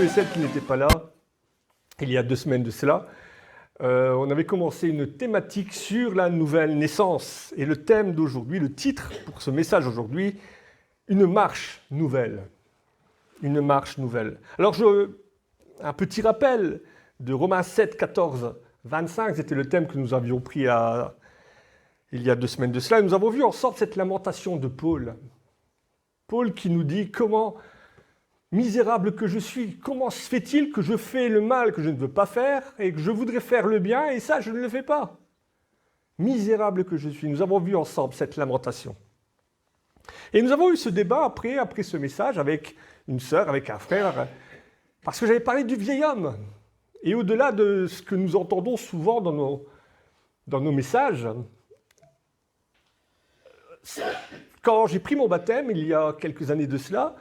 ceux et celles qui n'étaient pas là, il y a 2 semaines de cela, on avait commencé une thématique sur la nouvelle naissance. Et le thème d'aujourd'hui, le titre pour ce message aujourd'hui, une marche nouvelle. Une marche nouvelle. Alors, un petit rappel de Romains 7, 14, 25, c'était le thème que nous avions pris il y a 2 semaines de cela. Et nous avons vu ensemble cette lamentation de Paul. Paul qui nous dit « Comment, misérable que je suis, comment se fait-il que je fais le mal que je ne veux pas faire et que je voudrais faire le bien et ça, je ne le fais pas ?» Misérable que je suis. Nous avons vu ensemble cette lamentation. Et nous avons eu ce débat après ce message avec une sœur, avec un frère, parce que j'avais parlé du vieil homme. Et au-delà de ce que nous entendons souvent dans nos messages, quand j'ai pris mon baptême, il y a quelques années de cela,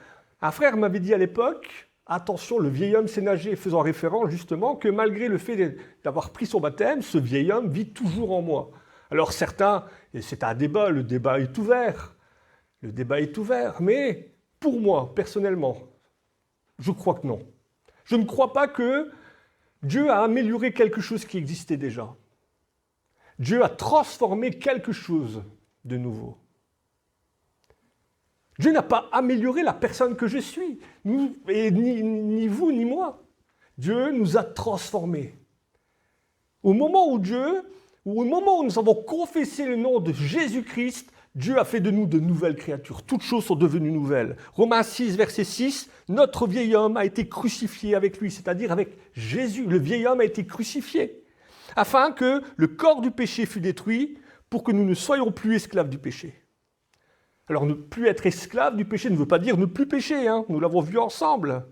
un frère m'avait dit à l'époque, attention, le vieil homme sait nager, faisant référence justement que malgré le fait d'avoir pris son baptême, ce vieil homme vit toujours en moi. Alors certains, et c'est un débat, le débat est ouvert, mais pour moi, personnellement, je crois que non. Je ne crois pas que Dieu a amélioré quelque chose qui existait déjà. Dieu a transformé quelque chose de nouveau. Dieu n'a pas amélioré la personne que je suis, ni vous, ni moi. Dieu nous a transformés. Au moment où nous avons confessé le nom de Jésus-Christ, Dieu a fait de nous de nouvelles créatures. Toutes choses sont devenues nouvelles. Romains 6, verset 6, notre vieil homme a été crucifié avec lui, c'est-à-dire avec Jésus. Le vieil homme a été crucifié, afin que le corps du péché fût détruit, pour que nous ne soyons plus esclaves du péché. Alors, ne plus être esclave du péché ne veut pas dire ne plus pécher, hein, nous l'avons vu ensemble.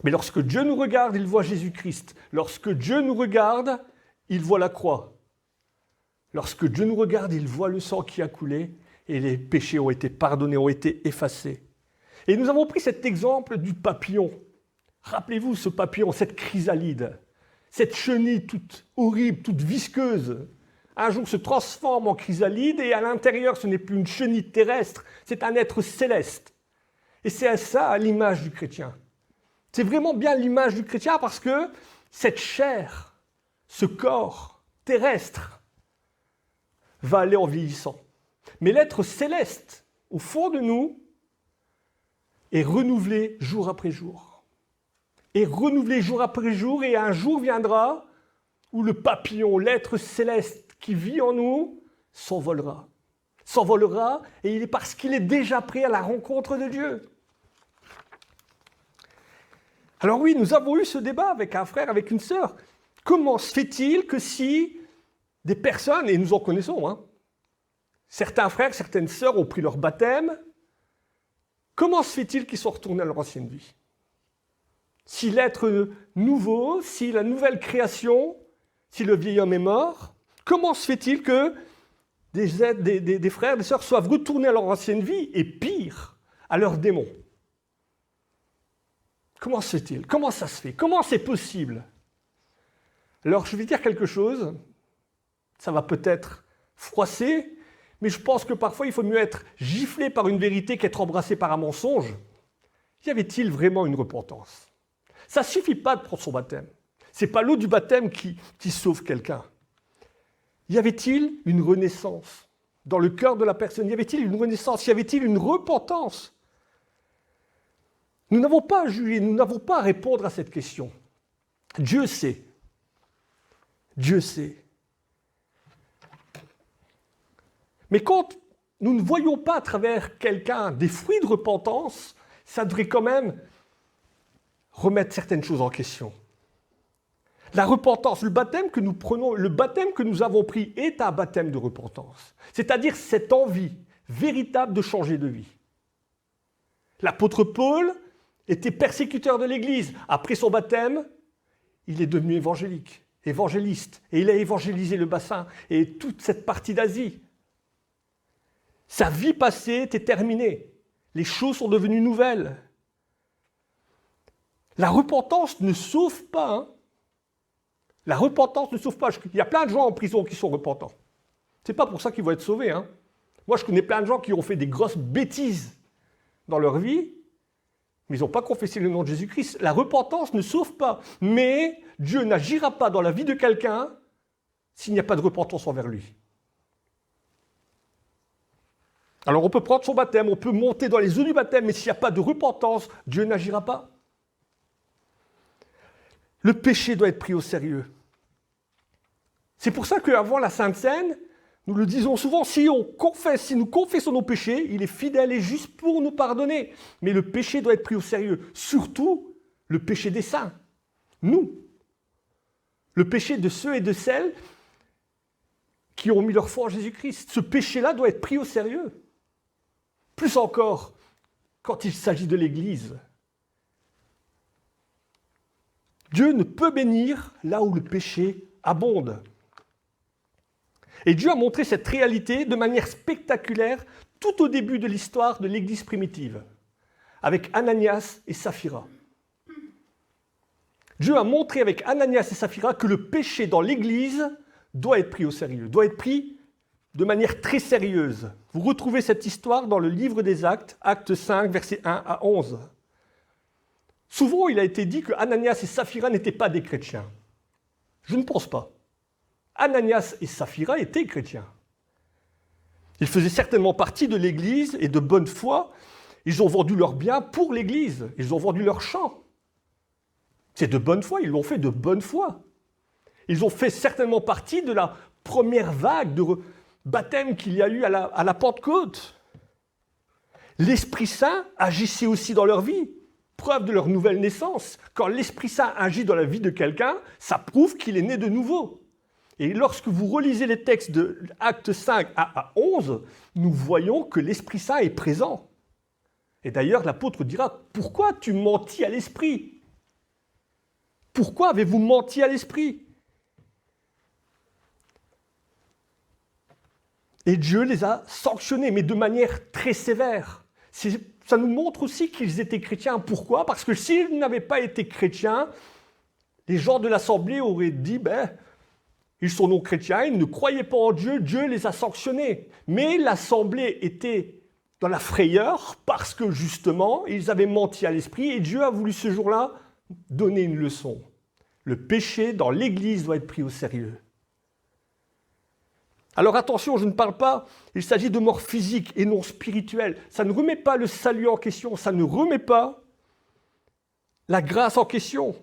Mais lorsque Dieu nous regarde, il voit Jésus-Christ. Lorsque Dieu nous regarde, il voit la croix. Lorsque Dieu nous regarde, il voit le sang qui a coulé et les péchés ont été pardonnés, ont été effacés. Et nous avons pris cet exemple du papillon. Rappelez-vous ce papillon, cette chrysalide, cette chenille toute horrible, toute visqueuse. Un jour se transforme en chrysalide et à l'intérieur, ce n'est plus une chenille terrestre, c'est un être céleste. Et c'est à ça l'image du chrétien. C'est vraiment bien l'image du chrétien parce que cette chair, ce corps terrestre, va aller en vieillissant. Mais l'être céleste, au fond de nous, est renouvelé jour après jour. Est renouvelé jour après jour et un jour viendra où le papillon, l'être céleste qui vit en nous, s'envolera. S'envolera et il est parce qu'il est déjà prêt à la rencontre de Dieu. Alors oui, nous avons eu ce débat avec un frère, avec une sœur. Comment se fait-il que si des personnes, et nous en connaissons, hein, certains frères, certaines sœurs ont pris leur baptême, comment se fait-il qu'ils sont retournés à leur ancienne vie? Si l'être nouveau, si la nouvelle création, si le vieil homme est mort, comment se fait-il que des frères, des sœurs soient retournés à leur ancienne vie et pire, à leurs démons? Comment se fait-il? Comment ça se fait? Comment c'est possible? Alors, je vais dire quelque chose, ça va peut-être froisser, mais je pense que parfois, il faut mieux être giflé par une vérité qu'être embrassé par un mensonge. Y avait-il vraiment une repentance? Ça ne suffit pas de prendre son baptême. Ce n'est pas l'eau du baptême qui sauve quelqu'un. Y avait-il une renaissance dans le cœur de la personne? Y avait-il une renaissance? Y avait-il une repentance? Nous n'avons pas à juger, nous n'avons pas à répondre à cette question. Dieu sait. Dieu sait. Mais quand nous ne voyons pas à travers quelqu'un des fruits de repentance, ça devrait quand même remettre certaines choses en question. La repentance, le baptême que nous prenons, le baptême que nous avons pris est un baptême de repentance. C'est-à-dire cette envie véritable de changer de vie. L'apôtre Paul était persécuteur de l'Église. Après son baptême, il est devenu évangéliste. Et il a évangélisé le bassin et toute cette partie d'Asie. Sa vie passée était terminée. Les choses sont devenues nouvelles. La repentance ne sauve pas, hein. La repentance ne sauve pas. Il y a plein de gens en prison qui sont repentants. Ce n'est pas pour ça qu'ils vont être sauvés, hein. Moi, je connais plein de gens qui ont fait des grosses bêtises dans leur vie, mais ils n'ont pas confessé le nom de Jésus-Christ. La repentance ne sauve pas, mais Dieu n'agira pas dans la vie de quelqu'un s'il n'y a pas de repentance envers lui. Alors on peut prendre son baptême, on peut monter dans les eaux du baptême, mais s'il n'y a pas de repentance, Dieu n'agira pas. Le péché doit être pris au sérieux. C'est pour ça qu'avant la Sainte Seine, nous le disons souvent, si nous confessons nos péchés, il est fidèle et juste pour nous pardonner. Mais le péché doit être pris au sérieux, surtout le péché des saints, nous. Le péché de ceux et de celles qui ont mis leur foi en Jésus-Christ. Ce péché-là doit être pris au sérieux. Plus encore, quand il s'agit de l'Église. Dieu ne peut bénir là où le péché abonde. Et Dieu a montré cette réalité de manière spectaculaire tout au début de l'histoire de l'Église primitive, avec Ananias et Saphira. Dieu a montré avec Ananias et Saphira que le péché dans l'Église doit être pris au sérieux, doit être pris de manière très sérieuse. Vous retrouvez cette histoire dans le livre des Actes, Acte 5, versets 1 à 11. Souvent, il a été dit que Ananias et Saphira n'étaient pas des chrétiens. Je ne pense pas. Ananias et Saphira étaient chrétiens. Ils faisaient certainement partie de l'Église et de bonne foi. Ils ont vendu leurs biens pour l'Église. Ils ont vendu leurs champs. C'est de bonne foi, ils l'ont fait de bonne foi. Ils ont fait certainement partie de la première vague de baptême qu'il y a eu à la Pentecôte. L'Esprit Saint agissait aussi dans leur vie. Preuve de leur nouvelle naissance. Quand l'Esprit Saint agit dans la vie de quelqu'un, ça prouve qu'il est né de nouveau. Et lorsque vous relisez les textes de Acte 5 à 11, nous voyons que l'Esprit Saint est présent. Et d'ailleurs, l'apôtre dira, « Pourquoi tu mentis à l'Esprit ? Pourquoi avez-vous menti à l'Esprit ?» Et Dieu les a sanctionnés, mais de manière très sévère. Ça nous montre aussi qu'ils étaient chrétiens. Pourquoi ? Parce que s'ils n'avaient pas été chrétiens, les gens de l'Assemblée auraient dit, ils sont non-chrétiens, ils ne croyaient pas en Dieu, Dieu les a sanctionnés. Mais l'Assemblée était dans la frayeur parce que justement, ils avaient menti à l'Esprit et Dieu a voulu ce jour-là donner une leçon. Le péché dans l'Église doit être pris au sérieux. Alors attention, je ne parle pas, il s'agit de mort physique et non spirituelle. Ça ne remet pas le salut en question, ça ne remet pas la grâce en question.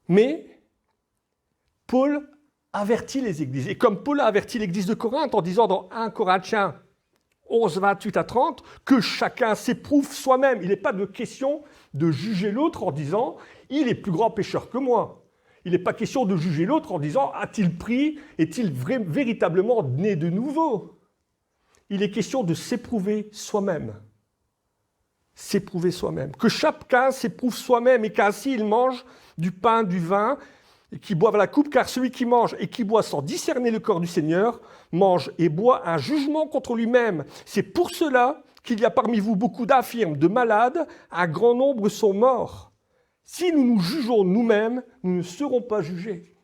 Mais Paul avertit les églises. Et comme Paul a averti l'église de Corinthe en disant dans 1 Corinthiens 11, 28 à 30, que chacun s'éprouve soi-même. Il n'est pas de question de juger l'autre en disant « il est plus grand pécheur que moi ». Il n'est pas question de juger l'autre en disant « a-t-il pris, est-il véritablement né de nouveau ?» Il est question de s'éprouver soi-même. S'éprouver soi-même. Que chacun s'éprouve soi-même et qu'ainsi il mange du pain, du vin, et qui boivent la coupe, car celui qui mange et qui boit sans discerner le corps du Seigneur, mange et boit un jugement contre lui-même. C'est pour cela qu'il y a parmi vous beaucoup d'infirmes, de malades, un grand nombre sont morts. Si nous nous jugeons nous-mêmes, nous ne serons pas jugés.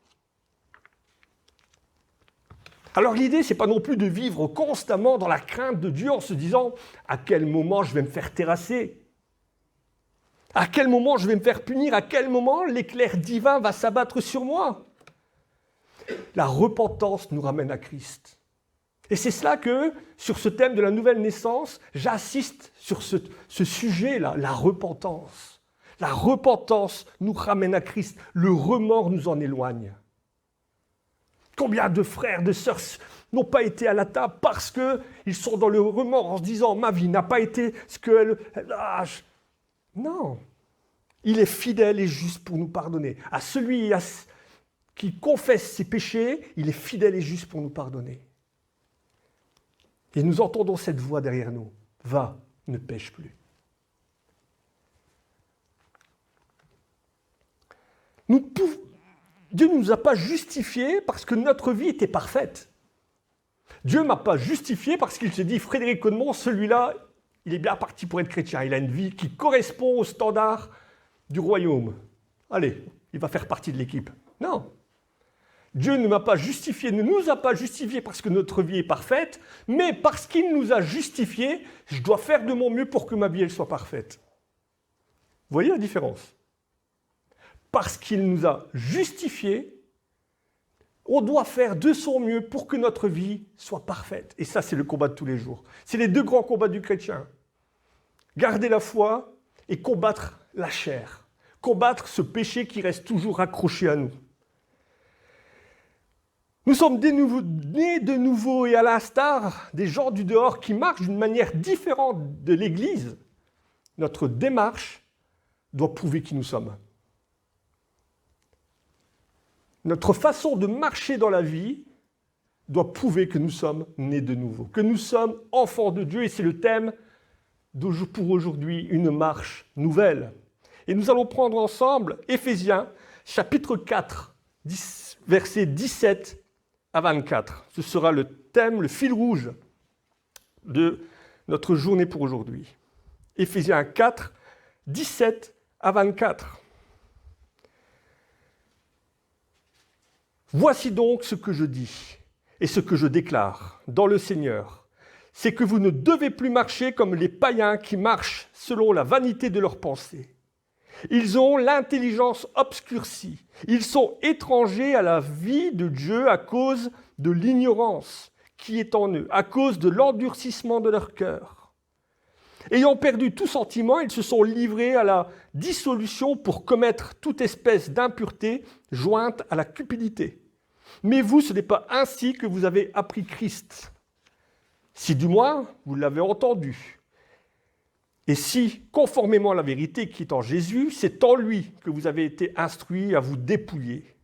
Alors l'idée, ce n'est pas non plus de vivre constamment dans la crainte de Dieu en se disant « à quel moment je vais me faire terrasser ? À quel moment je vais me faire punir ? À quel moment l'éclair divin va s'abattre sur moi ?» La repentance nous ramène à Christ. Et c'est cela que, sur ce thème de la nouvelle naissance, j'insiste sur ce sujet-là, la repentance. La repentance nous ramène à Christ. Le remords nous en éloigne. Combien de frères, de sœurs n'ont pas été à la table parce qu'ils sont dans le remords en se disant « ma vie n'a pas été ce qu'elle... » Non, il est fidèle et juste pour nous pardonner. À celui qui confesse ses péchés, il est fidèle et juste pour nous pardonner. Et nous entendons cette voix derrière nous. Va, ne pêche plus. Dieu ne nous a pas justifiés parce que notre vie était parfaite. Dieu ne m'a pas justifié parce qu'il se dit, Frédéric Codemont, celui-là, il est bien parti pour être chrétien. Il a une vie qui correspond aux standards du royaume. Allez, il va faire partie de l'équipe. Non. Dieu ne m'a pas justifié, ne nous a pas justifiés parce que notre vie est parfaite, mais parce qu'il nous a justifiés, je dois faire de mon mieux pour que ma vie elle soit parfaite. Vous voyez la différence? Parce qu'il nous a justifiés, on doit faire de son mieux pour que notre vie soit parfaite. Et ça, c'est le combat de tous les jours. C'est les deux grands combats du chrétien. Garder la foi et combattre la chair. Combattre ce péché qui reste toujours accroché à nous. Nous sommes nés de nouveau et à l'instar des gens du dehors qui marchent d'une manière différente de l'Église, notre démarche doit prouver qui nous sommes. Notre façon de marcher dans la vie doit prouver que nous sommes nés de nouveau, que nous sommes enfants de Dieu, et c'est le thème pour aujourd'hui, une marche nouvelle. Et nous allons prendre ensemble Éphésiens, chapitre 4, versets 17 à 24. Ce sera le thème, le fil rouge de notre journée pour aujourd'hui. Éphésiens 4, 17 à 24. Voici donc ce que je dis et ce que je déclare dans le Seigneur, c'est que vous ne devez plus marcher comme les païens qui marchent selon la vanité de leurs pensées. Ils ont l'intelligence obscurcie, ils sont étrangers à la vie de Dieu à cause de l'ignorance qui est en eux, à cause de l'endurcissement de leur cœur. Ayant perdu tout sentiment, ils se sont livrés à la dissolution pour commettre toute espèce d'impureté jointe à la cupidité. Mais vous, ce n'est pas ainsi que vous avez appris Christ. Si du moins, vous l'avez entendu. Et si, conformément à la vérité qui est en Jésus, c'est en lui que vous avez été instruits à vous dépouiller.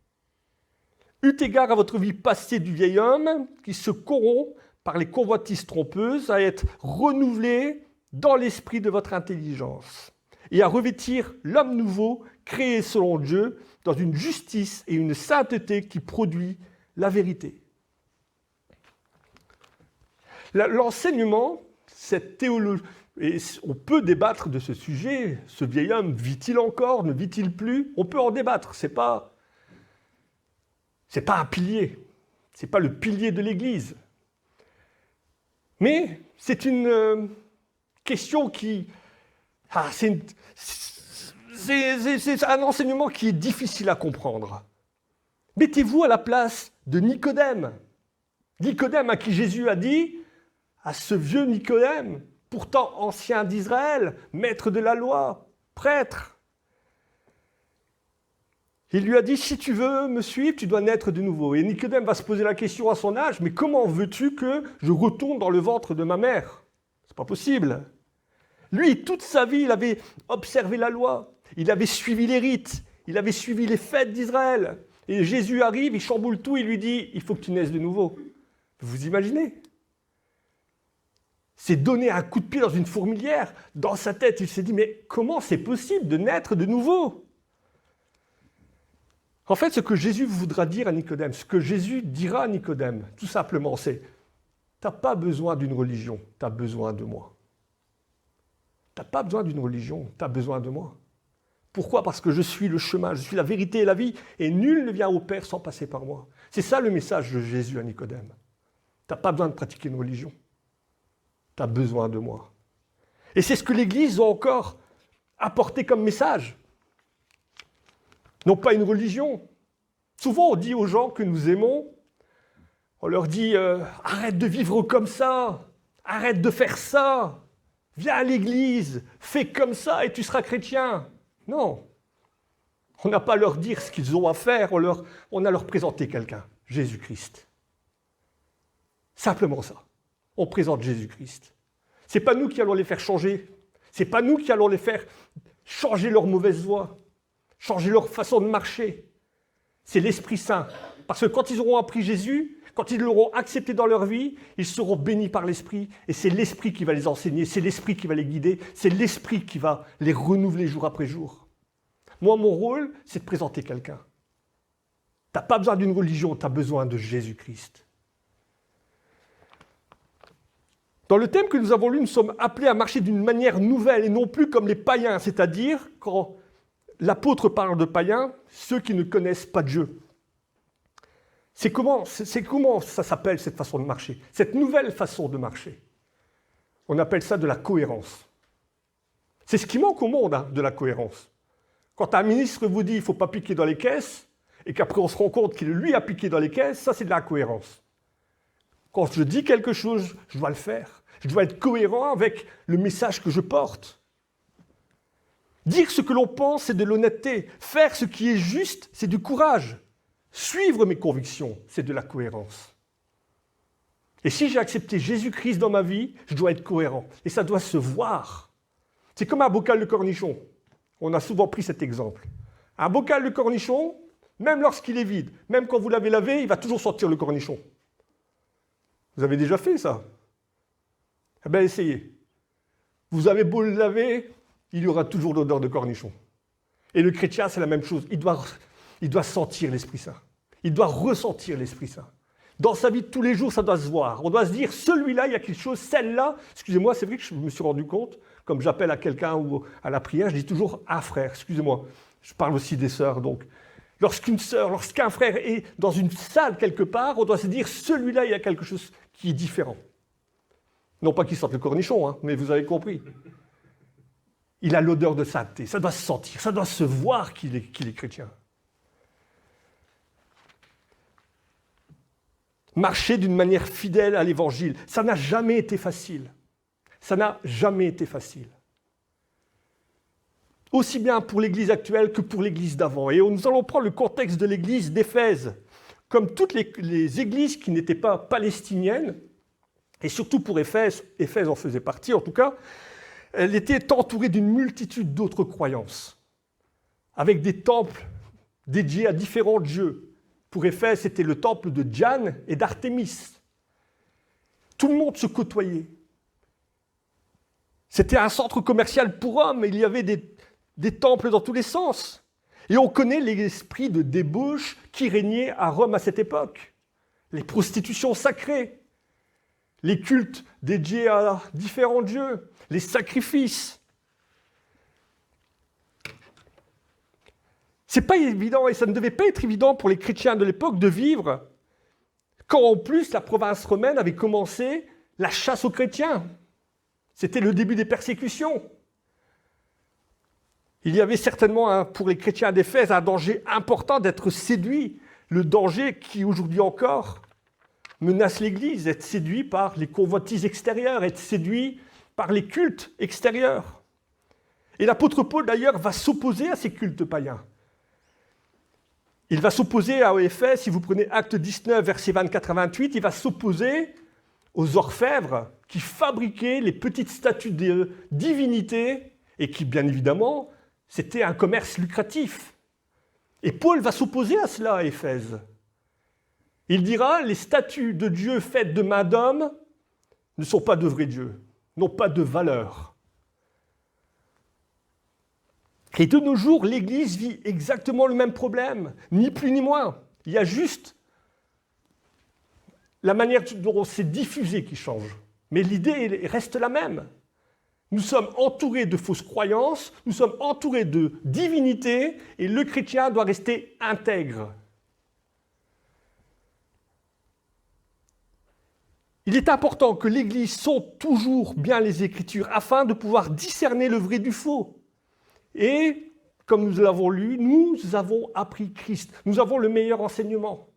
Eu égard à votre vie passée du vieil homme, qui se corrompt par les convoitises trompeuses, à être renouvelé dans l'esprit de votre intelligence, et à revêtir l'homme nouveau, créé selon Dieu, dans une justice et une sainteté qui produit la vérité. L'enseignement, cette théologie, et on peut débattre de ce sujet, ce vieil homme vit-il encore, ne vit-il plus? On peut en débattre, c'est pas un pilier, c'est pas le pilier de l'Église. Mais c'est une question qui... c'est un enseignement qui est difficile à comprendre. Mettez-vous à la place de Nicodème. Nicodème à qui Jésus a dit, à ce vieux Nicodème, pourtant ancien d'Israël, maître de la loi, prêtre. Il lui a dit, si tu veux me suivre, tu dois naître de nouveau. Et Nicodème va se poser la question à son âge, mais comment veux-tu que je retourne dans le ventre de ma mère? C'est pas possible. Lui, toute sa vie, il avait observé la loi, il avait suivi les rites, il avait suivi les fêtes d'Israël. Et Jésus arrive, il chamboule tout, il lui dit, il faut que tu naisses de nouveau. Vous imaginez? C'est donner un coup de pied dans une fourmilière. Dans sa tête, il s'est dit, mais comment c'est possible de naître de nouveau? En fait, ce que Jésus voudra dire à Nicodème, ce que Jésus dira à Nicodème, tout simplement, c'est, tu n'as pas besoin d'une religion, tu as besoin de moi. Tu n'as pas besoin d'une religion, tu as besoin de moi. Pourquoi? Parce que je suis le chemin, je suis la vérité et la vie, et nul ne vient au Père sans passer par moi. C'est ça le message de Jésus à Nicodème. Tu n'as pas besoin de pratiquer une religion. Tu as besoin de moi. Et c'est ce que l'Église a encore apporté comme message. Non pas une religion. Souvent on dit aux gens que nous aimons, on leur dit arrête de vivre comme ça, arrête de faire ça, viens à l'Église, fais comme ça et tu seras chrétien. Non. On n'a pas à leur dire ce qu'ils ont à faire, on a à leur présenter quelqu'un, Jésus-Christ. Simplement ça. On présente Jésus-Christ. Ce n'est pas nous qui allons les faire changer. Ce n'est pas nous qui allons les faire changer leur mauvaise voie, changer leur façon de marcher. C'est l'Esprit Saint. Parce que quand ils auront appris Jésus, quand ils l'auront accepté dans leur vie, ils seront bénis par l'Esprit. Et c'est l'Esprit qui va les enseigner, c'est l'Esprit qui va les guider, c'est l'Esprit qui va les renouveler jour après jour. Moi, mon rôle, c'est de présenter quelqu'un. Tu n'as pas besoin d'une religion, tu as besoin de Jésus-Christ. Dans le thème que nous avons lu, nous sommes appelés à marcher d'une manière nouvelle et non plus comme les païens, c'est-à-dire quand l'apôtre parle de païens, ceux qui ne connaissent pas Dieu. C'est comment ça s'appelle cette façon de marcher, cette nouvelle façon de marcher? On appelle ça de la cohérence. C'est ce qui manque au monde, hein, de la cohérence. Quand un ministre vous dit qu'il ne faut pas piquer dans les caisses, et qu'après on se rend compte qu'il lui a piqué dans les caisses, ça c'est de la cohérence. Quand je dis quelque chose, je dois le faire. Je dois être cohérent avec le message que je porte. Dire ce que l'on pense, c'est de l'honnêteté. Faire ce qui est juste, c'est du courage. Suivre mes convictions, c'est de la cohérence. Et si j'ai accepté Jésus-Christ dans ma vie, je dois être cohérent. Et ça doit se voir. C'est comme un bocal de cornichons. On a souvent pris cet exemple. Un bocal de cornichons, même lorsqu'il est vide, même quand vous l'avez lavé, il va toujours sortir le cornichon. Vous avez déjà fait ça? Eh bien, essayez. Vous avez beau le laver, il y aura toujours l'odeur de cornichon. Et le chrétien, c'est la même chose. Il doit sentir l'Esprit Saint. Il doit ressentir l'Esprit Saint. Dans sa vie de tous les jours, ça doit se voir. On doit se dire, celui-là, il y a quelque chose, celle-là. Excusez-moi, c'est vrai que je me suis rendu compte, comme j'appelle à quelqu'un ou à la prière, je dis toujours « un frère ». Excusez-moi, je parle aussi des sœurs. Donc, lorsqu'une sœur, lorsqu'un frère est dans une salle quelque part, on doit se dire, celui-là, il y a quelque chose qui est différent. Non pas qu'il sorte le cornichon, hein, mais vous avez compris. Il a l'odeur de sainteté, ça doit se sentir, ça doit se voir qu'il est chrétien. Marcher d'une manière fidèle à l'Évangile, ça n'a jamais été facile. Ça n'a jamais été facile. Aussi bien pour l'Église actuelle que pour l'Église d'avant. Et nous allons prendre le contexte de l'Église d'Éphèse. Comme toutes les églises qui n'étaient pas palestiniennes, et surtout pour Éphèse, Éphèse en faisait partie en tout cas, elle était entourée d'une multitude d'autres croyances, avec des temples dédiés à différents dieux. Pour Éphèse, c'était le temple de Diane et d'Artémis. Tout le monde se côtoyait. C'était un centre commercial pour hommes, il y avait des temples dans tous les sens. Et on connaît l'esprit de débauche qui régnait à Rome à cette époque. Les prostitutions sacrées, les cultes dédiés à différents dieux, les sacrifices. C'est pas évident, et ça ne devait pas être évident pour les chrétiens de l'époque de vivre, quand en plus la province romaine avait commencé la chasse aux chrétiens. C'était le début des persécutions. Il y avait certainement pour les chrétiens d'Éphèse un danger important d'être séduits, le danger qui aujourd'hui encore menace l'Église, être séduit par les convoitises extérieures, être séduit par les cultes extérieurs. Et l'apôtre Paul d'ailleurs va s'opposer à ces cultes païens. Il va s'opposer à Éphèse, si vous prenez Acte 19, versets 24 à 28, il va s'opposer aux orfèvres qui fabriquaient les petites statues de divinités et qui, bien évidemment, c'était un commerce lucratif. Et Paul va s'opposer à cela à Éphèse. Il dira, les statues de Dieu faites de main d'homme ne sont pas de vrais dieux, n'ont pas de valeur. Et de nos jours, l'Église vit exactement le même problème, ni plus ni moins. Il y a juste la manière dont c'est diffusé qui change. Mais l'idée reste la même. Nous sommes entourés de fausses croyances, nous sommes entourés de divinités, et le chrétien doit rester intègre. Il est important que l'Église sonde toujours bien les Écritures afin de pouvoir discerner le vrai du faux. Et, comme nous l'avons lu, nous avons appris Christ. Nous avons le meilleur enseignement.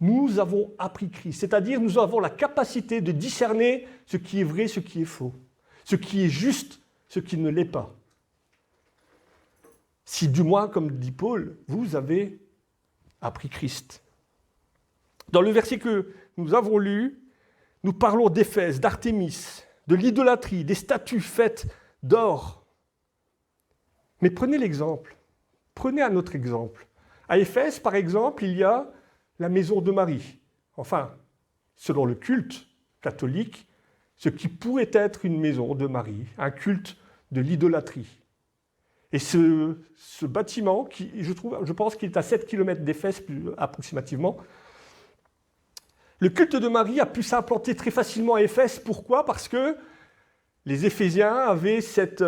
Nous avons appris Christ. C'est-à-dire, nous avons la capacité de discerner ce qui est vrai, ce qui est faux. Ce qui est juste, ce qui ne l'est pas. Si du moins, comme dit Paul, vous avez appris Christ. Dans le verset que nous avons lu, nous parlons d'Éphèse, d'Artémis, de l'idolâtrie, des statues faites d'or. Mais prenez l'exemple. Prenez un autre exemple. À Éphèse, par exemple, il y a la maison de Marie. Enfin, selon le culte catholique, ce qui pourrait être une maison de Marie, un culte de l'idolâtrie. Et ce bâtiment, qui, je pense qu'il est à 7 km d'Éphèse, approximativement, le culte de Marie a pu s'implanter très facilement à Éphèse. Pourquoi? Parce que les Éphésiens avaient cette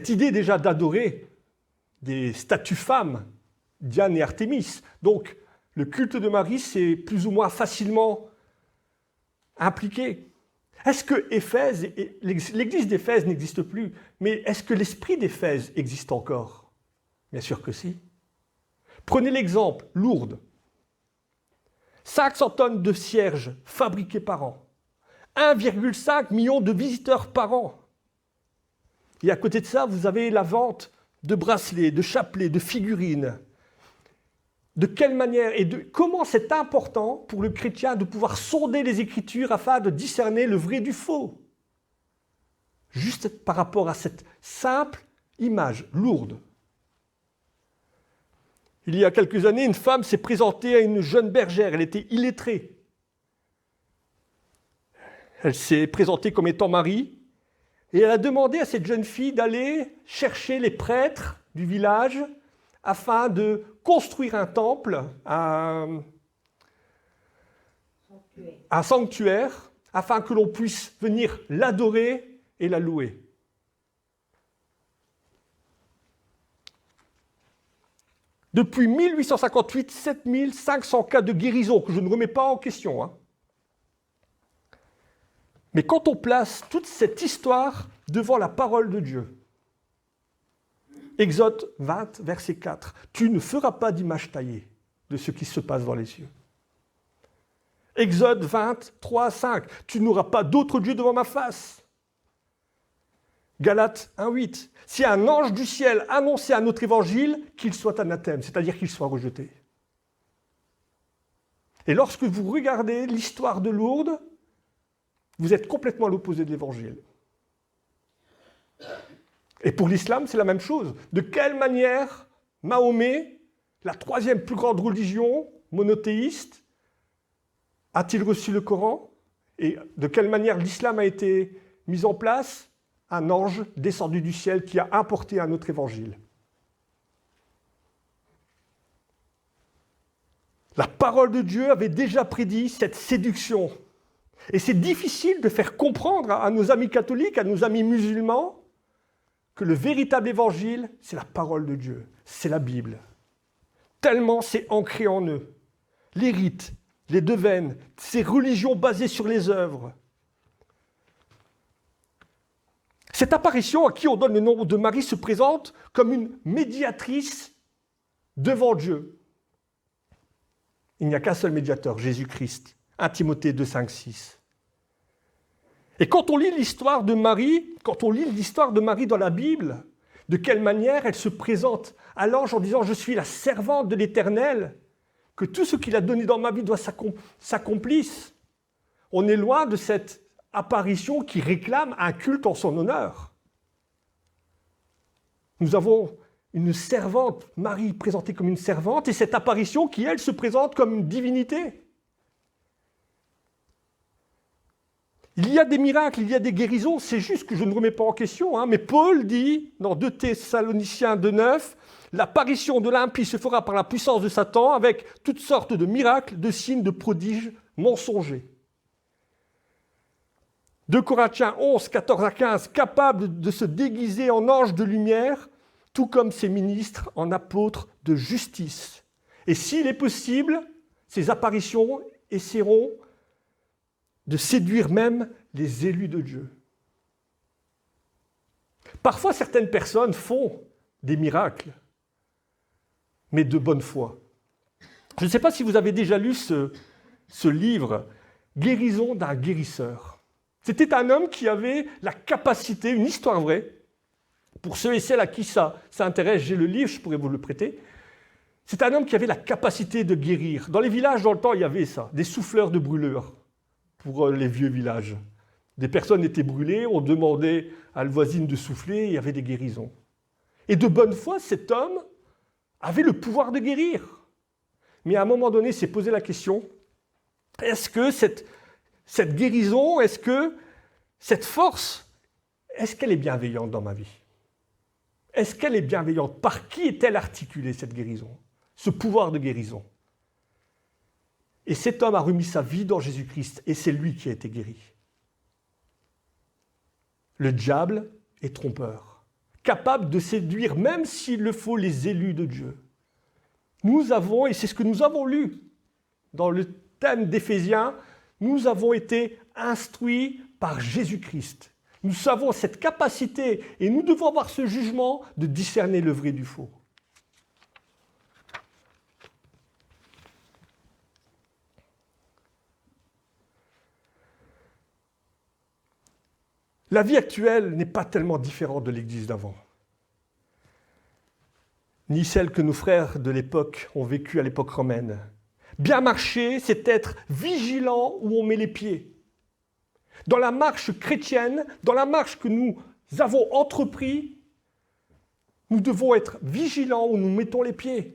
idée déjà d'adorer des statues femmes, Diane et Artémis. Donc, le culte de Marie s'est plus ou moins facilement impliqué. Est-ce que l'église d'Éphèse n'existe plus, mais est-ce que l'esprit d'Éphèse existe encore? Bien sûr que si. Prenez l'exemple, Lourdes. 500 tonnes de cierges fabriquées par an. 1,5 million de visiteurs par an. Et à côté de ça, vous avez la vente de bracelets, de chapelets, de figurines. De quelle manière et comment c'est important pour le chrétien de pouvoir sonder les Écritures afin de discerner le vrai du faux? Juste par rapport à cette simple image, Lourdes. Il y a quelques années, une femme s'est présentée à une jeune bergère, elle était illettrée. Elle s'est présentée comme étant Marie, et elle a demandé à cette jeune fille d'aller chercher les prêtres du village afin de construire un temple, un sanctuaire, afin que l'on puisse venir l'adorer et la louer. Depuis 1858, 7500 cas de guérison, que je ne remets pas en question. Hein. Mais quand on place toute cette histoire devant la parole de Dieu, Exode 20, verset 4, « Tu ne feras pas d'image taillée de ce qui se passe dans les cieux. » Exode 23, 5, « Tu n'auras pas d'autre Dieu devant ma face. » Galates 1, 8, « Si un ange du ciel annonçait un autre évangile, qu'il soit anathème, c'est-à-dire qu'il soit rejeté. » Et lorsque vous regardez l'histoire de Lourdes, vous êtes complètement à l'opposé de l'évangile. Et pour l'islam, c'est la même chose. De quelle manière Mahomet, la troisième plus grande religion monothéiste, a-t-il reçu le Coran? Et de quelle manière l'islam a été mis en place? Un ange descendu du ciel qui a apporté un autre évangile. La parole de Dieu avait déjà prédit cette séduction. Et c'est difficile de faire comprendre à nos amis catholiques, à nos amis musulmans, que le véritable évangile, c'est la parole de Dieu, c'est la Bible. Tellement c'est ancré en eux. Les rites, les devènes, ces religions basées sur les œuvres. Cette apparition à qui on donne le nom de Marie se présente comme une médiatrice devant Dieu. Il n'y a qu'un seul médiateur, Jésus-Christ. 1 Timothée 2, 5, 6. Et quand on lit l'histoire de Marie, dans la Bible, de quelle manière elle se présente à l'ange en disant « Je suis la servante de l'Éternel, que tout ce qu'il a donné dans ma vie doit s'accomplisse ». On est loin de cette apparition qui réclame un culte en son honneur. Nous avons une servante, Marie présentée comme une servante, et cette apparition qui, elle, se présente comme une divinité. Il y a des miracles, il y a des guérisons, c'est juste que je ne remets pas en question, hein, mais Paul dit, dans 2 Thessaloniciens 2,9, « L'apparition de l'impie se fera par la puissance de Satan, avec toutes sortes de miracles, de signes, de prodiges mensongers. » 2 Corinthiens 11, 14 à 15, « Capable de se déguiser en ange de lumière, tout comme ses ministres en apôtres de justice. Et s'il est possible, ces apparitions essaieront de séduire même les élus de Dieu. » Parfois, certaines personnes font des miracles, mais de bonne foi. Je ne sais pas si vous avez déjà lu ce livre, « Guérison d'un guérisseur ». C'était un homme qui avait la capacité, une histoire vraie, pour ceux et celles à qui ça intéresse, j'ai le livre, je pourrais vous le prêter. C'est un homme qui avait la capacité de guérir. Dans les villages, dans le temps, il y avait ça, des souffleurs de brûleurs pour les vieux villages. Des personnes étaient brûlées, on demandait à la voisine de souffler, il y avait des guérisons. Et de bonne foi, cet homme avait le pouvoir de guérir. Mais à un moment donné, il s'est posé la question, est-ce que cette guérison, est-ce que cette force, est-ce qu'elle est bienveillante dans ma vie? Est-ce qu'elle est bienveillante? Par qui est-elle articulée, cette guérison? Ce pouvoir de guérison? Et cet homme a remis sa vie dans Jésus-Christ, et c'est lui qui a été guéri. Le diable est trompeur, capable de séduire, même s'il le faut, les élus de Dieu. Nous avons, et c'est ce que nous avons lu dans le thème d'Éphésiens, nous avons été instruits par Jésus-Christ. Nous avons cette capacité et nous devons avoir ce jugement de discerner le vrai du faux. La vie actuelle n'est pas tellement différente de l'Église d'avant, ni celle que nos frères de l'époque ont vécue à l'époque romaine. Bien marcher, c'est être vigilant où on met les pieds. Dans la marche chrétienne, dans la marche que nous avons entrepris, nous devons être vigilants où nous mettons les pieds.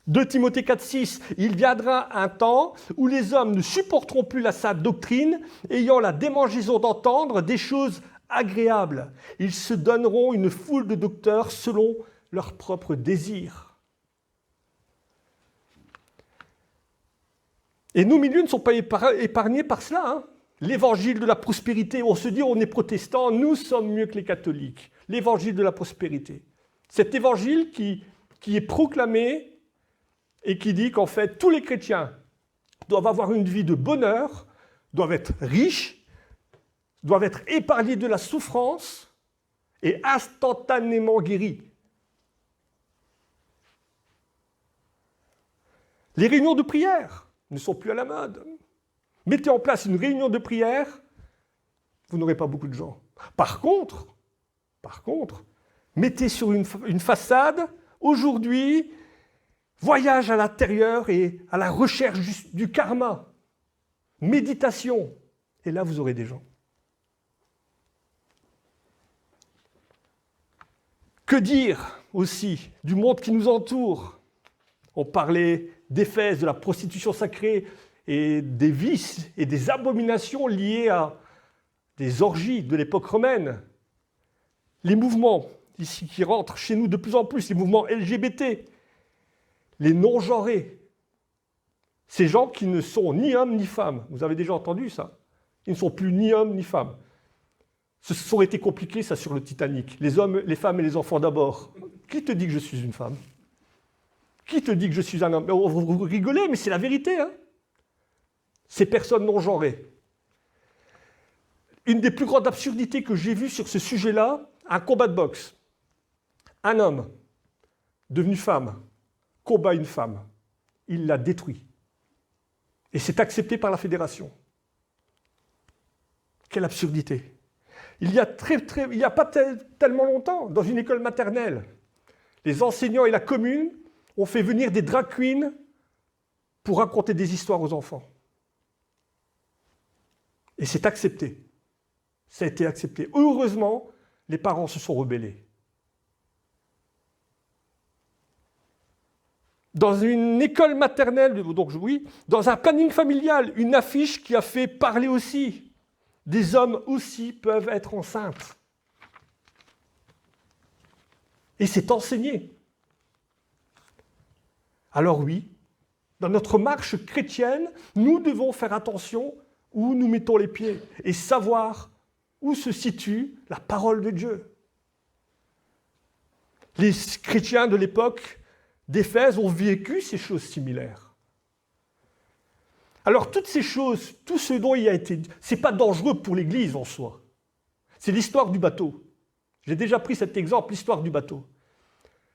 2 Timothée 4,6, il viendra un temps où les hommes ne supporteront plus la sainte doctrine, ayant la démangeaison d'entendre des choses agréables. Ils se donneront une foule de docteurs selon leurs propres désirs. Et nos milieux ne sont pas épargnés par cela. Hein. L'évangile de la prospérité, on se dit on est protestant, nous sommes mieux que les catholiques. L'évangile de la prospérité. Cet évangile qui est proclamé et qui dit qu'en fait, tous les chrétiens doivent avoir une vie de bonheur, doivent être riches, doivent être épargnés de la souffrance et instantanément guéris. Les réunions de prière ne sont plus à la mode. Mettez en place une réunion de prière, vous n'aurez pas beaucoup de gens. Par contre, mettez sur une façade, aujourd'hui, voyage à l'intérieur et à la recherche du karma, méditation, et là vous aurez des gens. Que dire aussi du monde qui nous entoure? On parlait d'Éphèse, de la prostitution sacrée et des vices et des abominations liées à des orgies de l'époque romaine. Les mouvements ici qui rentrent chez nous de plus en plus, les mouvements LGBT, les non-genrés, ces gens qui ne sont ni hommes ni femmes. Vous avez déjà entendu ça? Ils ne sont plus ni hommes ni femmes. Ça aurait été compliqué ça sur le Titanic. Les hommes, les femmes et les enfants d'abord. Qui te dit que je suis une femme? Qui te dit que je suis un homme? Vous rigolez, mais c'est la vérité. Hein, ces personnes non-genrées. Une des plus grandes absurdités que j'ai vues sur ce sujet-là, un combat de boxe. Un homme devenu femme combat une femme. Il l'a détruit. Et c'est accepté par la fédération. Quelle absurdité. Il y a pas tellement longtemps, dans une école maternelle, les enseignants et la commune ont fait venir des drag queens pour raconter des histoires aux enfants. Et c'est accepté. Ça a été accepté. Heureusement, les parents se sont rebellés. Dans une école maternelle, donc oui, dans un planning familial, une affiche qui a fait parler aussi. Des hommes aussi peuvent être enceintes. Et c'est enseigné. Alors oui, dans notre marche chrétienne, nous devons faire attention où nous mettons les pieds et savoir où se situe la parole de Dieu. Les chrétiens de l'époque d'Éphèse ont vécu ces choses similaires. Alors toutes ces choses, tout ce dont il a été dit, ce n'est pas dangereux pour l'Église en soi. C'est l'histoire du bateau. J'ai déjà pris cet exemple, l'histoire du bateau.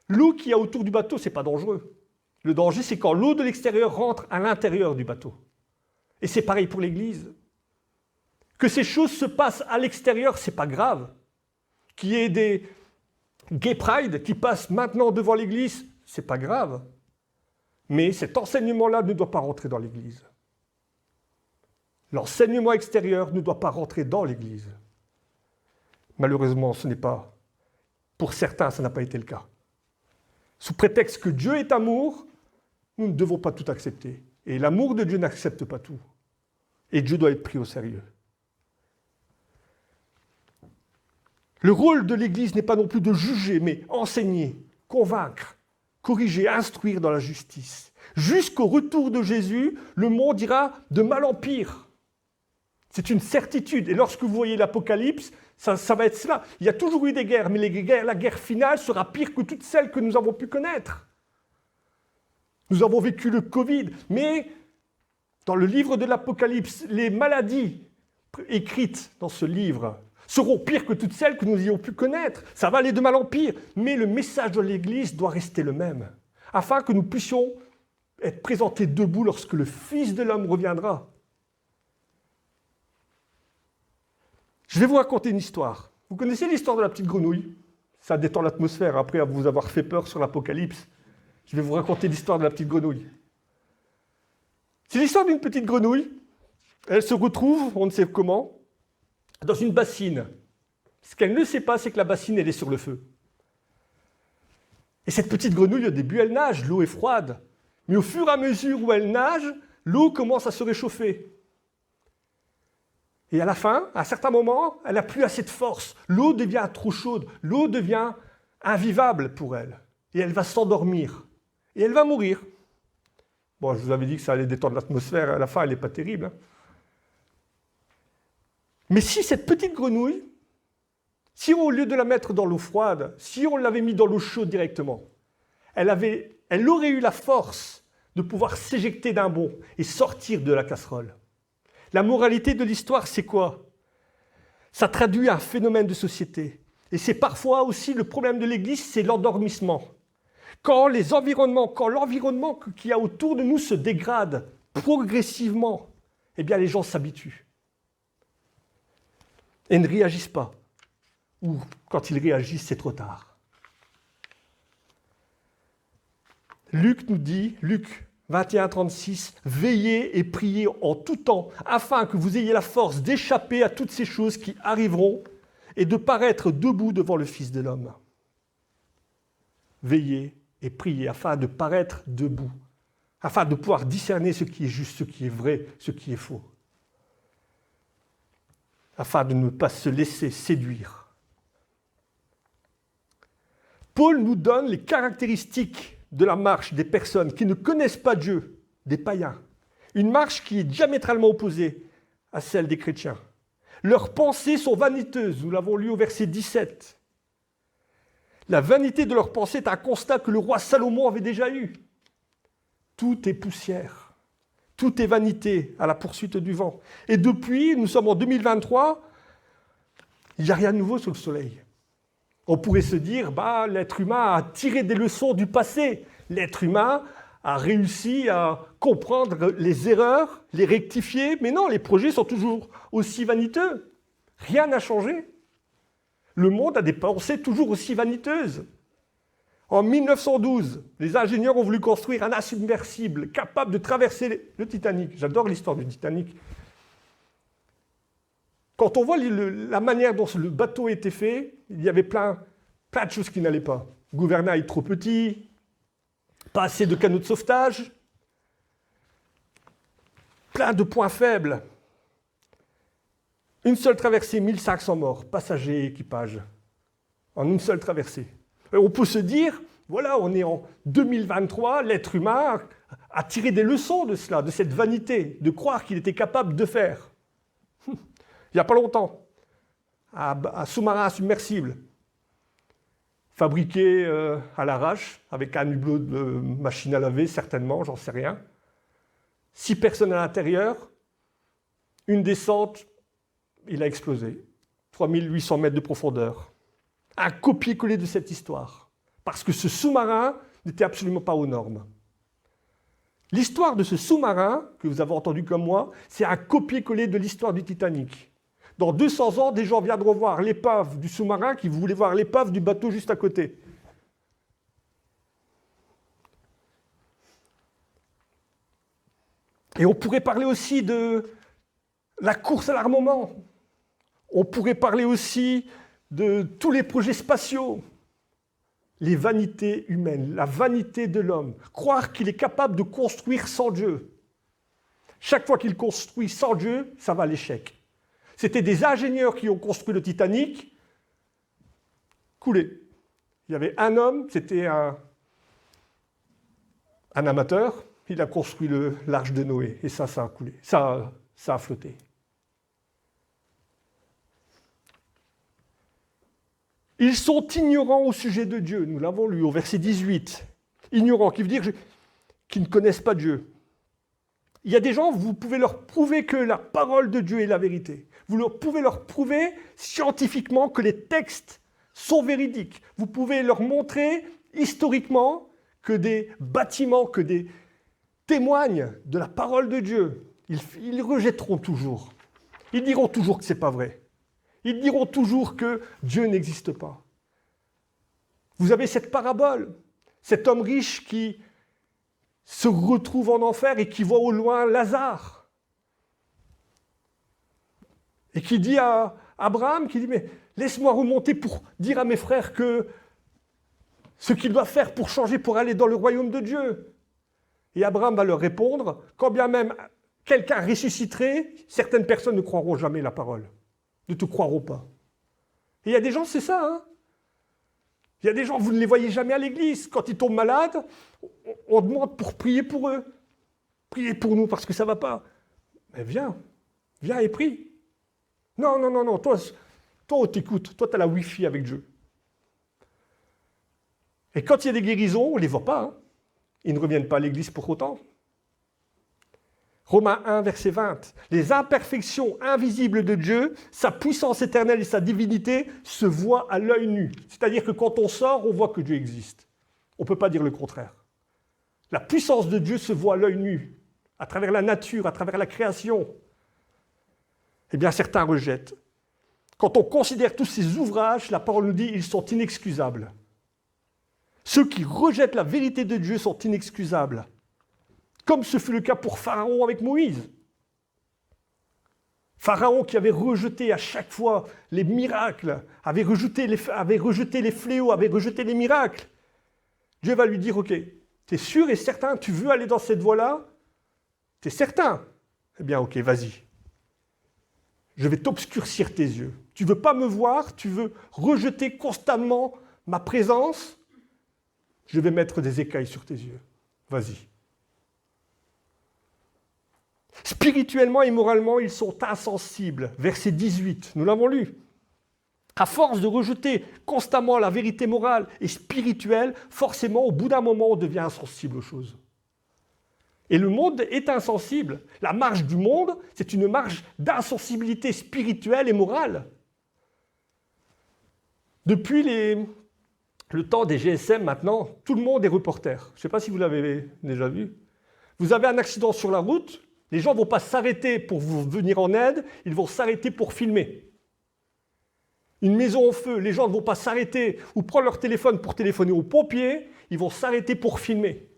L'eau qu'il y a autour du bateau, ce n'est pas dangereux. Le danger, c'est quand l'eau de l'extérieur rentre à l'intérieur du bateau. Et c'est pareil pour l'Église. Que ces choses se passent à l'extérieur, ce n'est pas grave. Qu'il y ait des gay pride qui passent maintenant devant l'Église, ce n'est pas grave. Mais cet enseignement-là ne doit pas rentrer dans l'Église. L'enseignement extérieur ne doit pas rentrer dans l'Église. Malheureusement, ce n'est pas... Pour certains, ça n'a pas été le cas. Sous prétexte que Dieu est amour, nous ne devons pas tout accepter. Et l'amour de Dieu n'accepte pas tout. Et Dieu doit être pris au sérieux. Le rôle de l'Église n'est pas non plus de juger, mais enseigner, convaincre, corriger, instruire dans la justice. Jusqu'au retour de Jésus, le monde ira de mal en pire. C'est une certitude. Et lorsque vous voyez l'Apocalypse, ça va être cela. Il y a toujours eu des guerres, mais la guerre finale sera pire que toutes celles que nous avons pu connaître. Nous avons vécu le Covid, mais dans le livre de l'Apocalypse, les maladies écrites dans ce livre seront pires que toutes celles que nous ayons pu connaître. Ça va aller de mal en pire, mais le message de l'Église doit rester le même, afin que nous puissions être présentés debout lorsque le Fils de l'homme reviendra. Je vais vous raconter une histoire. Vous connaissez l'histoire de la petite grenouille? Ça détend l'atmosphère après vous avoir fait peur sur l'Apocalypse. Je vais vous raconter l'histoire de la petite grenouille. C'est l'histoire d'une petite grenouille. Elle se retrouve, on ne sait comment, dans une bassine. Ce qu'elle ne sait pas, c'est que la bassine, elle est sur le feu. Et cette petite grenouille, au début, elle nage, l'eau est froide. Mais au fur et à mesure où elle nage, l'eau commence à se réchauffer. Et à la fin, à un certain moment, elle n'a plus assez de force. L'eau devient trop chaude, l'eau devient invivable pour elle. Et elle va s'endormir. Et elle va mourir. Bon, je vous avais dit que ça allait détendre l'atmosphère, à la fin, elle n'est pas terrible. Mais si cette petite grenouille, si au lieu de la mettre dans l'eau froide, si on l'avait mis dans l'eau chaude directement, elle aurait eu la force de pouvoir s'éjecter d'un bond et sortir de la casserole. La moralité de l'histoire, c'est quoi? Ça traduit un phénomène de société. Et c'est parfois aussi le problème de l'Église, c'est l'endormissement. Quand l'environnement qu'il y a autour de nous se dégrade progressivement, eh bien les gens s'habituent. Et ne réagissent pas. Ou quand ils réagissent, c'est trop tard. Luc nous dit, Luc 21, 36, « Veillez et priez en tout temps, afin que vous ayez la force d'échapper à toutes ces choses qui arriveront et de paraître debout devant le Fils de l'homme. » Veillez et priez afin de paraître debout, afin de pouvoir discerner ce qui est juste, ce qui est vrai, ce qui est faux, afin de ne pas se laisser séduire. Paul nous donne les caractéristiques de la marche des personnes qui ne connaissent pas Dieu, des païens. Une marche qui est diamétralement opposée à celle des chrétiens. Leurs pensées sont vaniteuses, nous l'avons lu au verset 17. La vanité de leurs pensées est un constat que le roi Salomon avait déjà eu. Tout est poussière, tout est vanité à la poursuite du vent. Et depuis, nous sommes en 2023, il n'y a rien de nouveau sous le soleil. On pourrait se dire, l'être humain a tiré des leçons du passé. L'être humain a réussi à comprendre les erreurs, les rectifier. Mais non, les projets sont toujours aussi vaniteux. Rien n'a changé. Le monde a des pensées toujours aussi vaniteuses. En 1912, les ingénieurs ont voulu construire un insubmersible capable de traverser le Titanic. J'adore l'histoire du Titanic. Quand on voit la manière dont le bateau était fait, il y avait plein de choses qui n'allaient pas. Gouvernail trop petit, pas assez de canots de sauvetage, plein de points faibles. Une seule traversée, 1500 morts, passagers et équipage, en une seule traversée. Et on peut se dire, voilà, on est en 2023, l'être humain a tiré des leçons de cela, de cette vanité, de croire qu'il était capable de faire. Il n'y a pas longtemps, un sous-marin submersible, fabriqué à l'arrache, avec un hublot de machine à laver, certainement, j'en sais rien. 6 personnes à l'intérieur, une descente, il a explosé. 3800 mètres de profondeur. Un copier-coller de cette histoire. Parce que ce sous-marin n'était absolument pas aux normes. L'histoire de ce sous-marin, que vous avez entendu comme moi, c'est un copier-coller de l'histoire du Titanic. Dans 200 ans, des gens viendront voir l'épave du sous-marin qui voulaient voir l'épave du bateau juste à côté. Et on pourrait parler aussi de la course à l'armement. On pourrait parler aussi de tous les projets spatiaux. Les vanités humaines, la vanité de l'homme. Croire qu'il est capable de construire sans Dieu. Chaque fois qu'il construit sans Dieu, ça va à l'échec. C'était des ingénieurs qui ont construit le Titanic, coulé. Il y avait un homme, c'était un amateur, il a construit l'arche de Noé, et ça a coulé, ça a flotté. Ils sont ignorants au sujet de Dieu, nous l'avons lu au verset 18. Ignorants, qui veut dire qu'ils ne connaissent pas Dieu. Il y a des gens, vous pouvez leur prouver que la parole de Dieu est la vérité. Pouvez leur prouver scientifiquement que les textes sont véridiques. Vous pouvez leur montrer historiquement que des bâtiments, que des témoignent de la parole de Dieu. Ils rejetteront toujours. Ils diront toujours que ce n'est pas vrai. Ils diront toujours que Dieu n'existe pas. Vous avez cette parabole, cet homme riche qui se retrouve en enfer et qui voit au loin Lazare. Et qui dit à Abraham, qui dit, mais laisse-moi remonter pour dire à mes frères que ce qu'ils doivent faire pour changer, pour aller dans le royaume de Dieu. Et Abraham va leur répondre, quand bien même quelqu'un ressusciterait, certaines personnes ne croiront jamais la parole, ne te croiront pas. Et il y a des gens, c'est ça, hein. Il y a des gens, vous ne les voyez jamais à l'église. Quand ils tombent malades, on demande pour prier pour eux. Priez pour nous parce que ça ne va pas. Mais viens et prie. Non, toi on t'écoute, toi tu as la Wi-Fi avec Dieu. Et quand il y a des guérisons, on ne les voit pas. Hein. Ils ne reviennent pas à l'église pour autant. Romains 1, verset 20. Les imperfections invisibles de Dieu, sa puissance éternelle et sa divinité se voient à l'œil nu. C'est-à-dire que quand on sort, on voit que Dieu existe. On ne peut pas dire le contraire. La puissance de Dieu se voit à l'œil nu, à travers la nature, à travers la création. Eh bien, certains rejettent. Quand on considère tous ces ouvrages, la parole nous dit qu'ils sont inexcusables. Ceux qui rejettent la vérité de Dieu sont inexcusables. Comme ce fut le cas pour Pharaon avec Moïse. Pharaon qui avait rejeté à chaque fois les miracles, avait rejeté les fléaux, avait rejeté les miracles. Dieu va lui dire, ok, tu es sûr et certain, tu veux aller dans cette voie-là? Tu es certain? Eh bien, ok, vas-y. Je vais t'obscurcir tes yeux. Tu ne veux pas me voir, tu veux rejeter constamment ma présence, je vais mettre des écailles sur tes yeux. Vas-y. Spirituellement et moralement, ils sont insensibles. Verset 18, nous l'avons lu. À force de rejeter constamment la vérité morale et spirituelle, forcément, au bout d'un moment, on devient insensible aux choses. Et le monde est insensible. La marche du monde, c'est une marche d'insensibilité spirituelle et morale. Depuis le temps des GSM maintenant, tout le monde est reporter. Je ne sais pas si vous l'avez déjà vu. Vous avez un accident sur la route, les gens ne vont pas s'arrêter pour vous venir en aide, ils vont s'arrêter pour filmer. Une maison en feu, les gens ne vont pas s'arrêter ou prendre leur téléphone pour téléphoner aux pompiers, ils vont s'arrêter pour filmer.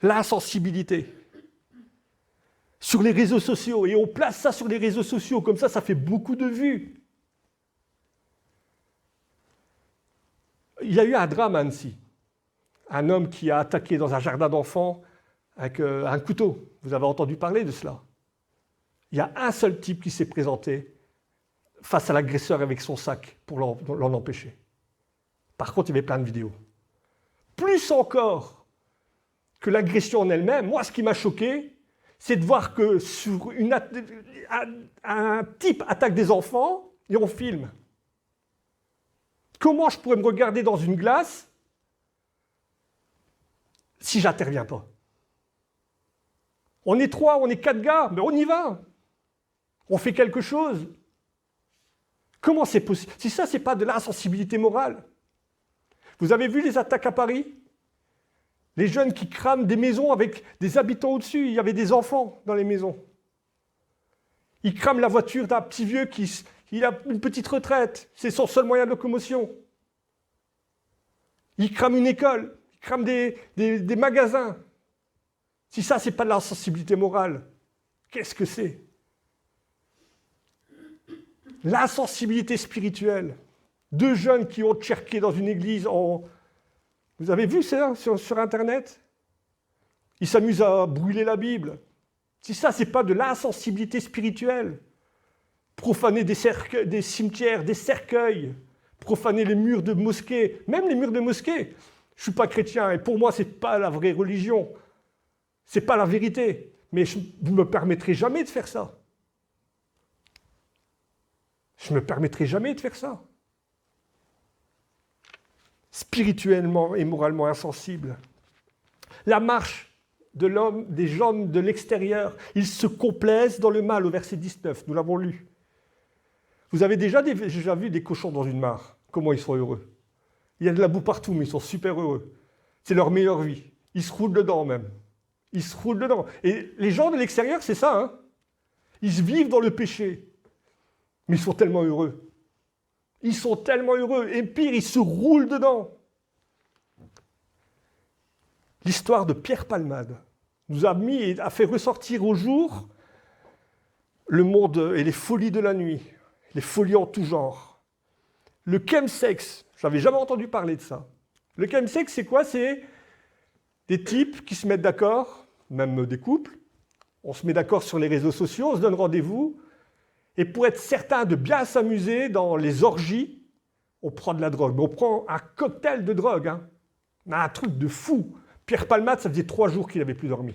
L'insensibilité. Sur les réseaux sociaux, et on place ça sur les réseaux sociaux, comme ça fait beaucoup de vues. Il y a eu un drame à Annecy. Un homme qui a attaqué dans un jardin d'enfants avec un couteau. Vous avez entendu parler de cela. Il y a un seul type qui s'est présenté face à l'agresseur avec son sac pour l'en empêcher. Par contre, il y avait plein de vidéos. Plus encore que l'agression en elle-même, moi, ce qui m'a choqué, c'est de voir que sur un type attaque des enfants et on filme. Comment je pourrais me regarder dans une glace si je n'interviens pas? On est 3, on est 4 gars, mais on y va. On fait quelque chose. Comment c'est possible? Si ça, ce n'est pas de l'insensibilité morale. Vous avez vu les attaques à Paris? Les jeunes qui crament des maisons avec des habitants au-dessus. Il y avait des enfants dans les maisons. Ils crament la voiture d'un petit vieux il a une petite retraite. C'est son seul moyen de locomotion. Ils crament une école. Ils crament des magasins. Si ça, ce n'est pas de l'insensibilité morale, qu'est-ce que c'est? L'insensibilité spirituelle. 2 jeunes qui ont tcherké dans une église Vous avez vu ça sur Internet? Ils s'amusent à brûler la Bible. Si ça, ce n'est pas de l'insensibilité spirituelle. Profaner des cimetières, des cercueils, profaner les murs de mosquées, même les murs de mosquées. Je ne suis pas chrétien et pour moi, ce n'est pas la vraie religion. Ce n'est pas la vérité. Mais vous ne me permettrez jamais de faire ça. Je ne me permettrai jamais de faire ça. Spirituellement et moralement insensible. La marche de l'homme, des gens de l'extérieur. Ils se complaisent dans le mal, au verset 19, nous l'avons lu. Vous avez déjà vu des cochons dans une mare? Comment ils sont heureux? Il y a de la boue partout, mais ils sont super heureux. C'est leur meilleure vie. Ils se roulent dedans même. Ils se roulent dedans. Et les gens de l'extérieur, c'est ça, hein? Ils vivent dans le péché. Mais ils sont tellement heureux. Ils sont tellement heureux. Et pire, ils se roulent dedans. L'histoire de Pierre Palmade nous a fait ressortir au jour le monde et les folies de la nuit, les folies en tout genre. Le chemsex, je n'avais jamais entendu parler de ça. Le chemsex, c'est quoi? C'est des types qui se mettent d'accord, même des couples. On se met d'accord sur les réseaux sociaux, on se donne rendez-vous. Et pour être certain de bien s'amuser dans les orgies, on prend de la drogue. Mais on prend un cocktail de drogue, hein. Un truc de fou. Pierre Palmade, ça faisait 3 jours qu'il n'avait plus dormi.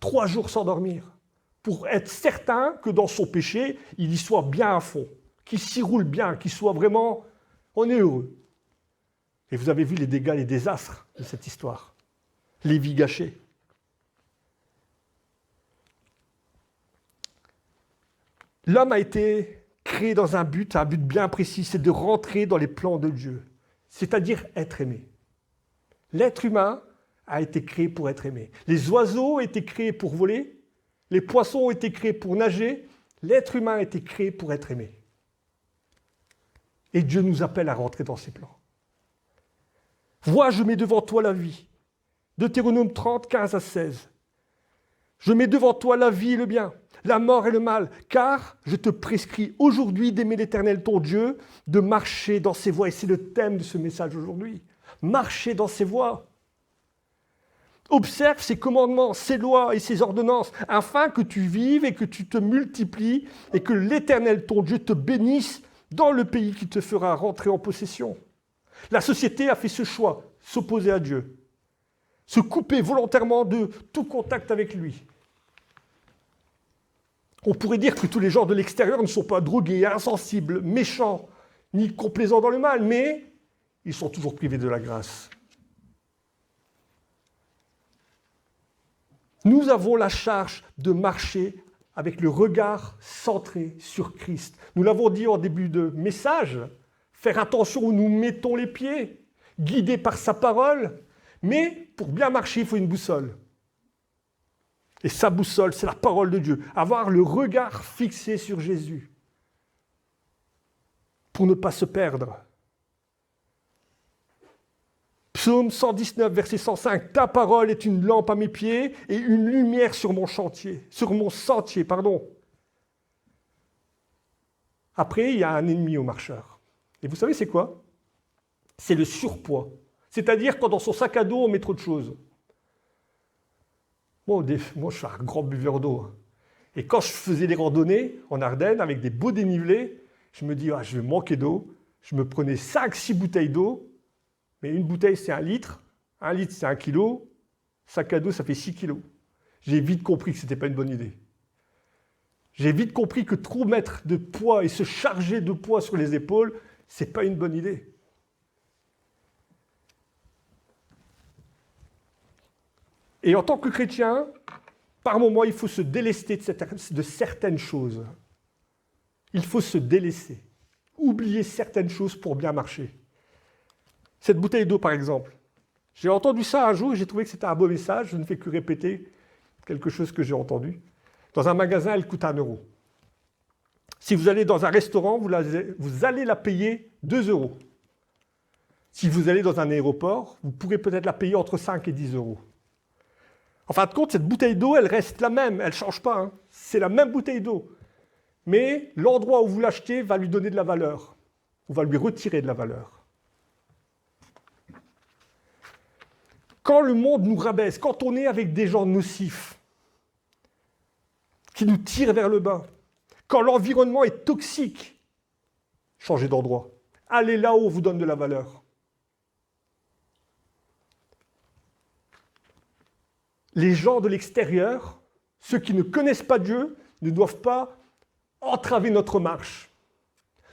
3 jours sans dormir. Pour être certain que dans son péché, il y soit bien à fond. Qu'il s'y roule bien, qu'il soit vraiment... On est heureux. Et vous avez vu les dégâts, les désastres de cette histoire. Les vies gâchées. L'homme a été créé dans un but bien précis, c'est de rentrer dans les plans de Dieu, c'est-à-dire être aimé. L'être humain a été créé pour être aimé. Les oiseaux ont été créés pour voler, les poissons ont été créés pour nager, l'être humain a été créé pour être aimé. Et Dieu nous appelle à rentrer dans ses plans. Vois, je mets devant toi la vie. Deutéronome 30, 15 à 16. Je mets devant toi la vie et le bien, la mort et le mal, car je te prescris aujourd'hui d'aimer l'Éternel ton Dieu, de marcher dans ses voies. Et c'est le thème de ce message aujourd'hui. Marcher dans ses voies. Observe ses commandements, ses lois et ses ordonnances, afin que tu vives et que tu te multiplies et que l'Éternel ton Dieu te bénisse dans le pays qui te fera rentrer en possession. La société a fait ce choix, s'opposer à Dieu, se couper volontairement de tout contact avec lui. On pourrait dire que tous les gens de l'extérieur ne sont pas drogués, insensibles, méchants, ni complaisants dans le mal, mais ils sont toujours privés de la grâce. Nous avons la charge de marcher avec le regard centré sur Christ. Nous l'avons dit en début de message, faire attention où nous mettons les pieds, guidés par sa parole, mais pour bien marcher, il faut une boussole. Et sa boussole, c'est la parole de Dieu. Avoir le regard fixé sur Jésus pour ne pas se perdre. Psaume 119, verset 105. Ta parole est une lampe à mes pieds et une lumière sur mon sentier. Après, il y a un ennemi au marcheur. Et vous savez, c'est quoi? C'est le surpoids. C'est-à-dire quand dans son sac à dos, on met trop de choses. Moi, je suis un grand buveur d'eau. Et quand je faisais des randonnées en Ardennes avec des beaux dénivelés, je me dis, je vais manquer d'eau. Je me prenais 5-6 bouteilles d'eau. Mais une bouteille, c'est 1 litre. 1 litre, c'est 1 kilo. Sac à dos, ça fait 6 kilos. J'ai vite compris que ce n'était pas une bonne idée. J'ai vite compris que trop mettre de poids et se charger de poids sur les épaules, ce n'est pas une bonne idée. Et en tant que chrétien, par moments, il faut se délester de certaines choses. Il faut se délaisser. Oublier certaines choses pour bien marcher. Cette bouteille d'eau, par exemple. J'ai entendu ça un jour et j'ai trouvé que c'était un beau message. Je ne fais que répéter quelque chose que j'ai entendu. Dans un magasin, elle coûte 1 euro. Si vous allez dans un restaurant, vous allez la payer 2 euros. Si vous allez dans un aéroport, vous pourrez peut-être la payer entre 5 et 10 euros. En fin de compte, cette bouteille d'eau, elle reste la même, elle ne change pas. Hein. C'est la même bouteille d'eau. Mais l'endroit où vous l'achetez va lui donner de la valeur, ou va lui retirer de la valeur. Quand le monde nous rabaisse, quand on est avec des gens nocifs, qui nous tirent vers le bas, quand l'environnement est toxique, changez d'endroit. Allez là où on vous donne de la valeur. Les gens de l'extérieur, ceux qui ne connaissent pas Dieu, ne doivent pas entraver notre marche.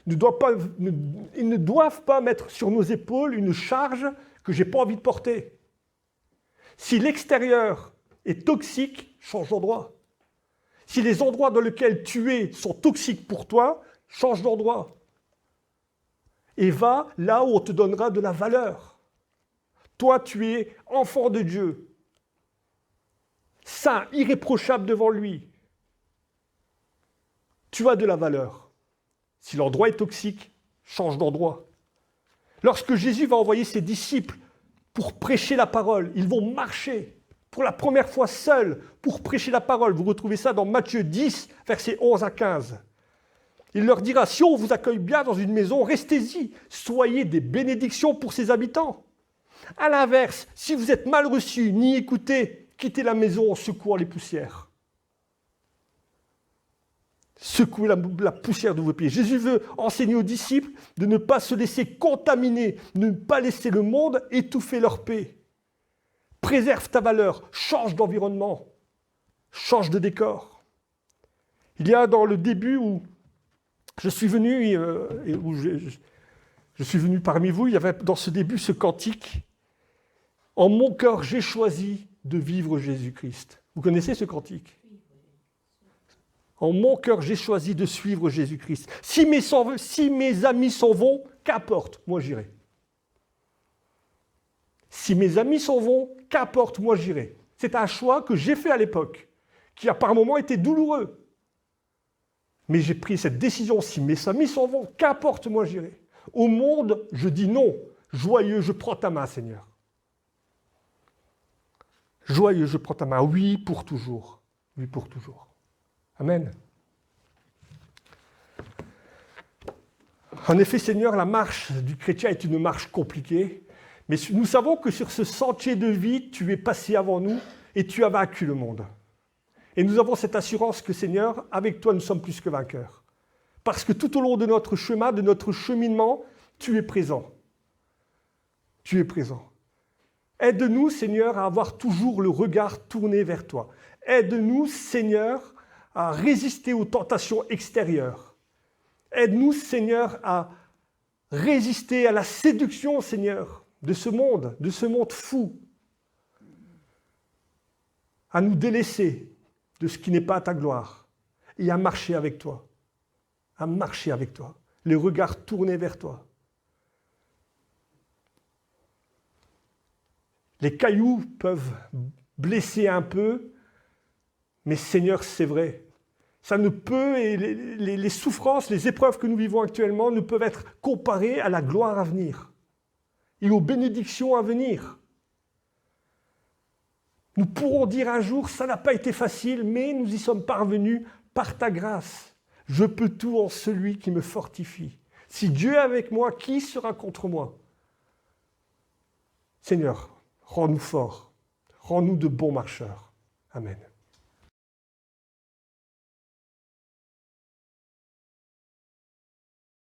Ils ne doivent pas mettre sur nos épaules une charge que je n'ai pas envie de porter. Si l'extérieur est toxique, change d'endroit. Si les endroits dans lesquels tu es sont toxiques pour toi, change d'endroit. Et va là où on te donnera de la valeur. Toi, tu es enfant de Dieu, saint, irréprochable devant lui. Tu as de la valeur. Si l'endroit est toxique, change d'endroit. Lorsque Jésus va envoyer ses disciples pour prêcher la parole, ils vont marcher pour la première fois seuls pour prêcher la parole. Vous retrouvez ça dans Matthieu 10, versets 11 à 15. Il leur dira, si on vous accueille bien dans une maison, restez-y, soyez des bénédictions pour ses habitants. À l'inverse, si vous êtes mal reçus, ni écoutés, quittez la maison en secouant les poussières. Secouez la poussière de vos pieds. Jésus veut enseigner aux disciples de ne pas se laisser contaminer, de ne pas laisser le monde étouffer leur paix. Préserve ta valeur, change d'environnement, change de décor. Il y a dans le début où je suis venu, je suis venu parmi vous, il y avait dans ce début ce cantique. En mon cœur, j'ai choisi de vivre Jésus-Christ. Vous connaissez ce cantique ? En mon cœur, j'ai choisi de suivre Jésus-Christ. Si mes amis s'en vont, qu'importe, moi j'irai. Si mes amis s'en vont, qu'importe, moi j'irai. C'est un choix que j'ai fait à l'époque, qui a par moments été douloureux. Mais j'ai pris cette décision, si mes amis s'en vont, qu'importe, moi j'irai. Au monde, je dis non. Joyeux, je prends ta main, Seigneur. Joyeux, je prends ta main. Oui, pour toujours. Oui, pour toujours. Amen. En effet, Seigneur, la marche du chrétien est une marche compliquée, mais nous savons que sur ce sentier de vie, tu es passé avant nous et tu as vaincu le monde. Et nous avons cette assurance que, Seigneur, avec toi, nous sommes plus que vainqueurs. Parce que tout au long de notre chemin, de notre cheminement, tu es présent. Tu es présent. Aide-nous, Seigneur, à avoir toujours le regard tourné vers toi. Aide-nous, Seigneur, à résister aux tentations extérieures. Aide-nous, Seigneur, à résister à la séduction, Seigneur, de ce monde fou. À nous délaisser de ce qui n'est pas ta gloire et à marcher avec toi. À marcher avec toi. Les regards tournés vers toi. Les cailloux peuvent blesser un peu, mais Seigneur, c'est vrai. Ça ne peut, et les souffrances, les épreuves que nous vivons actuellement ne peuvent être comparées à la gloire à venir et aux bénédictions à venir. Nous pourrons dire un jour, ça n'a pas été facile, mais nous y sommes parvenus par ta grâce. Je peux tout en celui qui me fortifie. Si Dieu est avec moi, qui sera contre moi ? Seigneur, rends-nous forts, rends-nous de bons marcheurs. Amen.